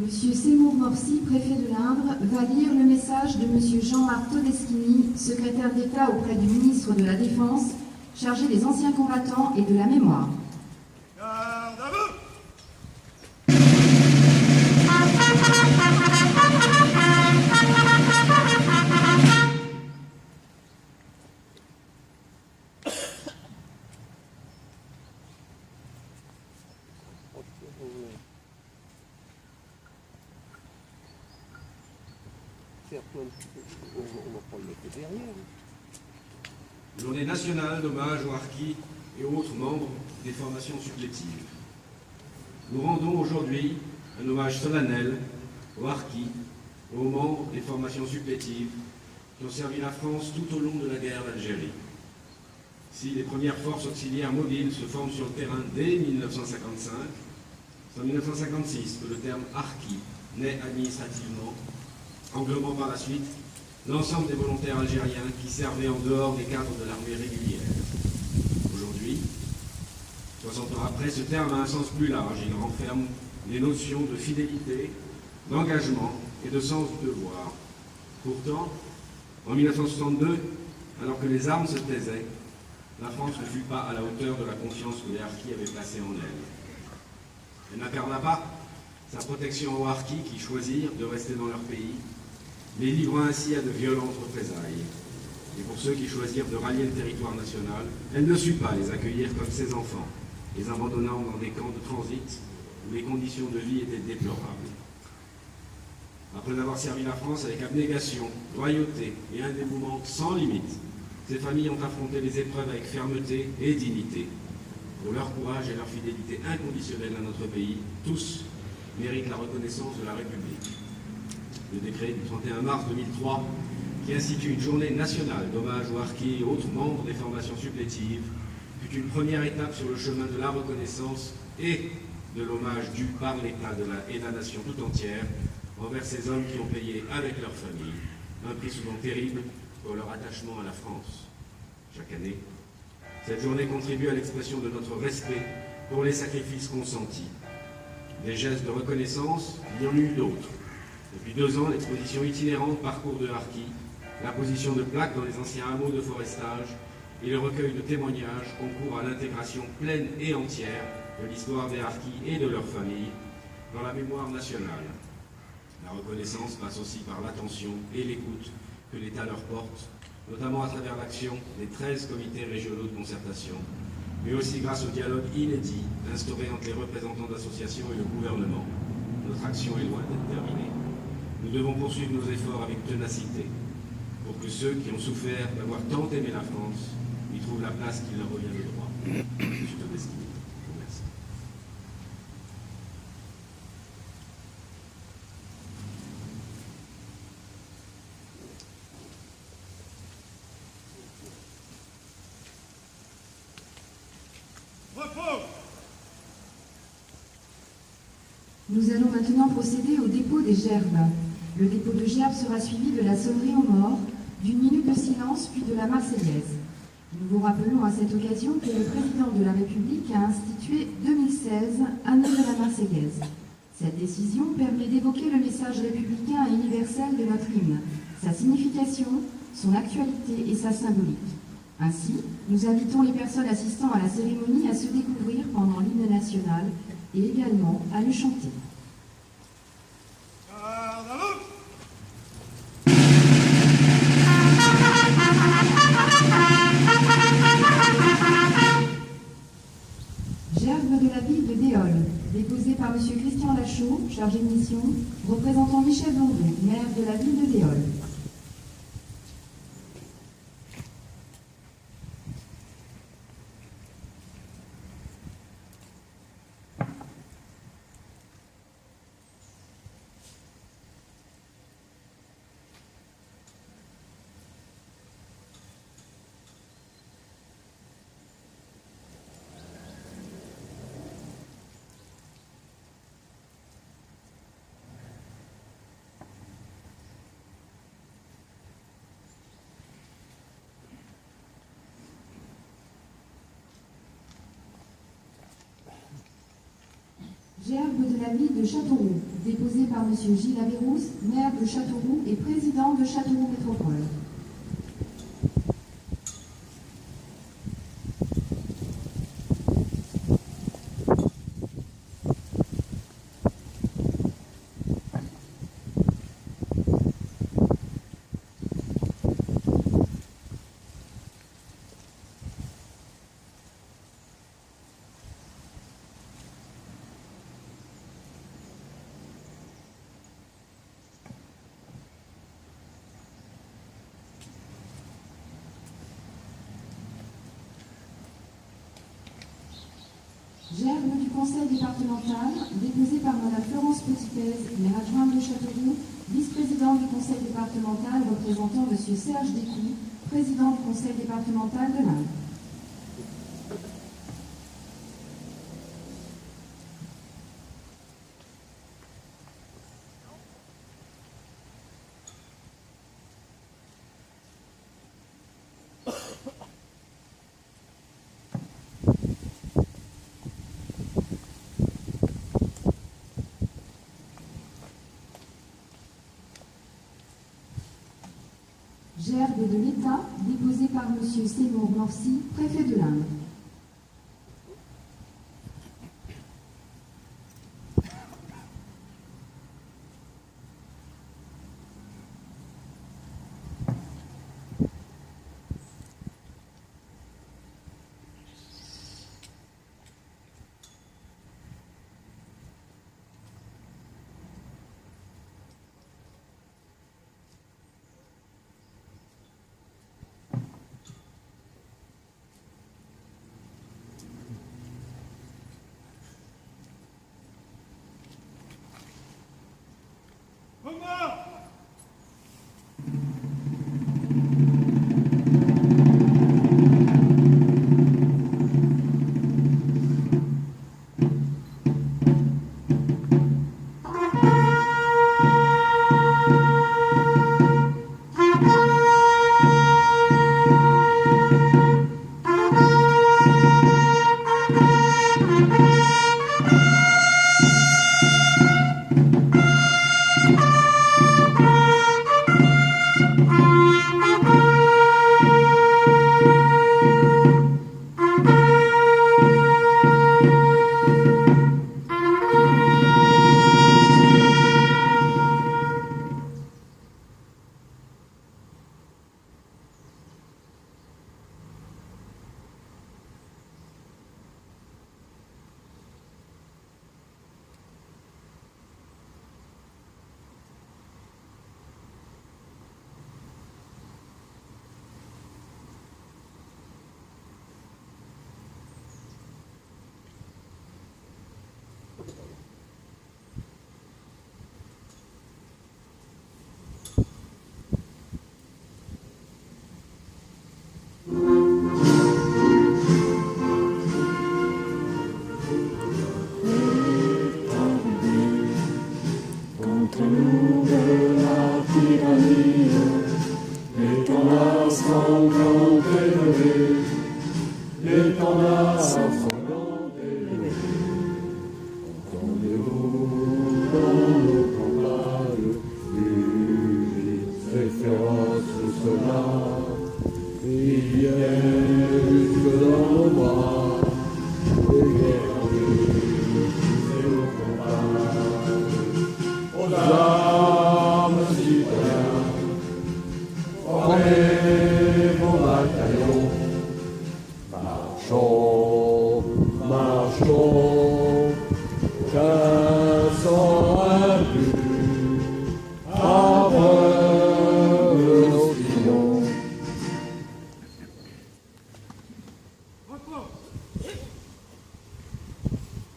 Monsieur Seymour Morsi, préfet de l'Indre, va lire le message de Monsieur Jean-Marc Todeschini, secrétaire d'État auprès du ministre de la Défense, chargé des anciens combattants et de la mémoire. Garde à vous! Journée nationale d'hommage aux harkis et aux autres membres des formations supplétives. Nous rendons aujourd'hui un hommage solennel aux harkis et aux membres des formations supplétives qui ont servi la France tout au long de la guerre d'Algérie. Si les premières forces auxiliaires mobiles se forment sur le terrain dès 1955, c'est en 1956 que le terme harki naît administrativement, englobant par la suite l'ensemble des volontaires algériens qui servaient en dehors des cadres de l'armée régulière. Aujourd'hui, 60 ans après, ce terme a un sens plus large. Il renferme les notions de fidélité, d'engagement et de sens du devoir. Pourtant, en 1962, alors que les armes se taisaient, la France ne fut pas à la hauteur de la confiance que les harkis avaient placée en elle. Elle n'accorda pas sa protection aux harkis qui choisirent de rester dans leur pays, les livrant ainsi à de violentes représailles. Et pour ceux qui choisirent de rallier le territoire national, elle ne sut pas les accueillir comme ses enfants, les abandonnant dans des camps de transit où les conditions de vie étaient déplorables. Après avoir servi la France avec abnégation, loyauté et un dévouement sans limite, ces familles ont affronté les épreuves avec fermeté et dignité. Pour leur courage et leur fidélité inconditionnelle à notre pays, tous méritent la reconnaissance de la République. Le décret du 31 mars 2003, qui institue une journée nationale d'hommage aux harkis et autres membres des formations supplétives, fut une première étape sur le chemin de la reconnaissance et de l'hommage dû par l'État et la nation tout entière envers ces hommes qui ont payé avec leur famille un prix souvent terrible pour leur attachement à la France. Chaque année, cette journée contribue à l'expression de notre respect pour les sacrifices consentis. Des gestes de reconnaissance, il y en eut d'autres. Depuis 2 ans, l'exposition itinérante Parcours de harkis, la position de plaques dans les anciens hameaux de forestage et le recueil de témoignages concourent à l'intégration pleine et entière de l'histoire des harkis et de leurs familles dans la mémoire nationale. La reconnaissance passe aussi par l'attention et l'écoute que l'État leur porte, notamment à travers l'action des 13 comités régionaux de concertation, mais aussi grâce au dialogue inédit instauré entre les représentants d'associations et le gouvernement. Notre action est loin d'être terminée. Nous devons poursuivre nos efforts avec ténacité pour que ceux qui ont souffert d'avoir tant aimé la France y trouvent la place qui leur revient de droit. Monsieur Todeschini, je vous remercie. Repos! Nous allons maintenant procéder au dépôt des gerbes. Le dépôt de gerbes sera suivi de la sonnerie aux morts, d'une minute de silence puis de la Marseillaise. Nous vous rappelons à cette occasion que le président de la République a institué 2016 année de la Marseillaise. Cette décision permet d'évoquer le message républicain et universel de notre hymne, sa signification, son actualité et sa symbolique. Ainsi, nous invitons les personnes assistant à la cérémonie à se découvrir pendant l'hymne national et également à le chanter. Garde à vous! Gerbe de la ville de Déol, déposée par M. Christian Lachaud, chargé de mission, représentant Michel Landry, maire de la ville de Déol. Gerbe de la ville de Châteauroux, déposé par M. Gilles Averrousse, maire de Châteauroux et président de Châteauroux Métropole. Gerbe du conseil départemental, déposé par Mme Florence Petitez, maire adjointe de Châteauroux, vice-présidente du conseil départemental représentant M. Serge Descoux, président du conseil départemental de l'Ain. Gerbe de l'État, déposé par M. Seymour Morcy, préfet de l'Inde. Combat!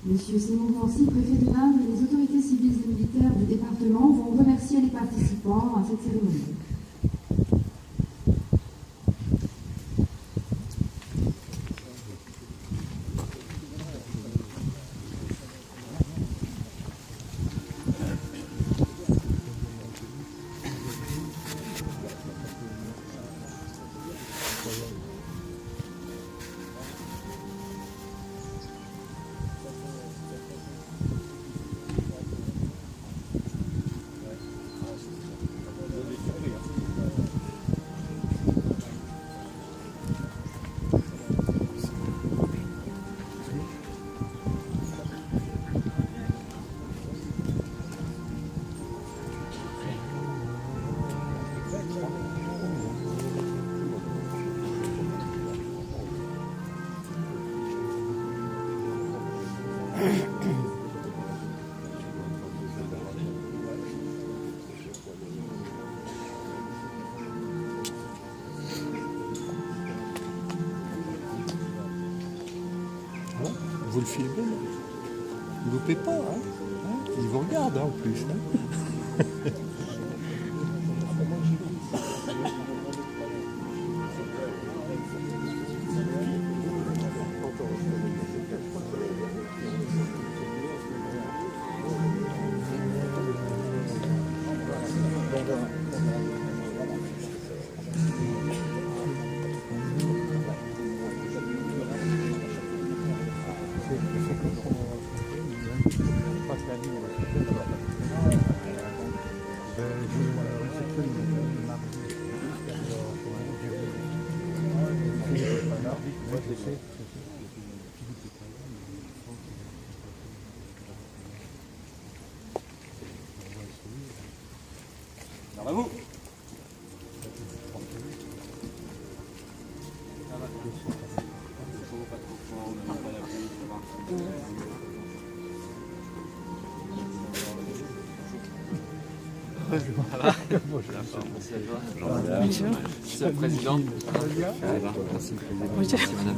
Monsieur Seymour Morcy, préfet de l'Inde, et les autorités civiles et militaires du département vont remercier les participants à cette cérémonie. Vous le filmez, là. Ne loupez pas, hein. Il vous regarde, hein, en plus. Hein. Garde à vous. Merci à toi. Monsieur le Président. Merci, Président. Merci, madame.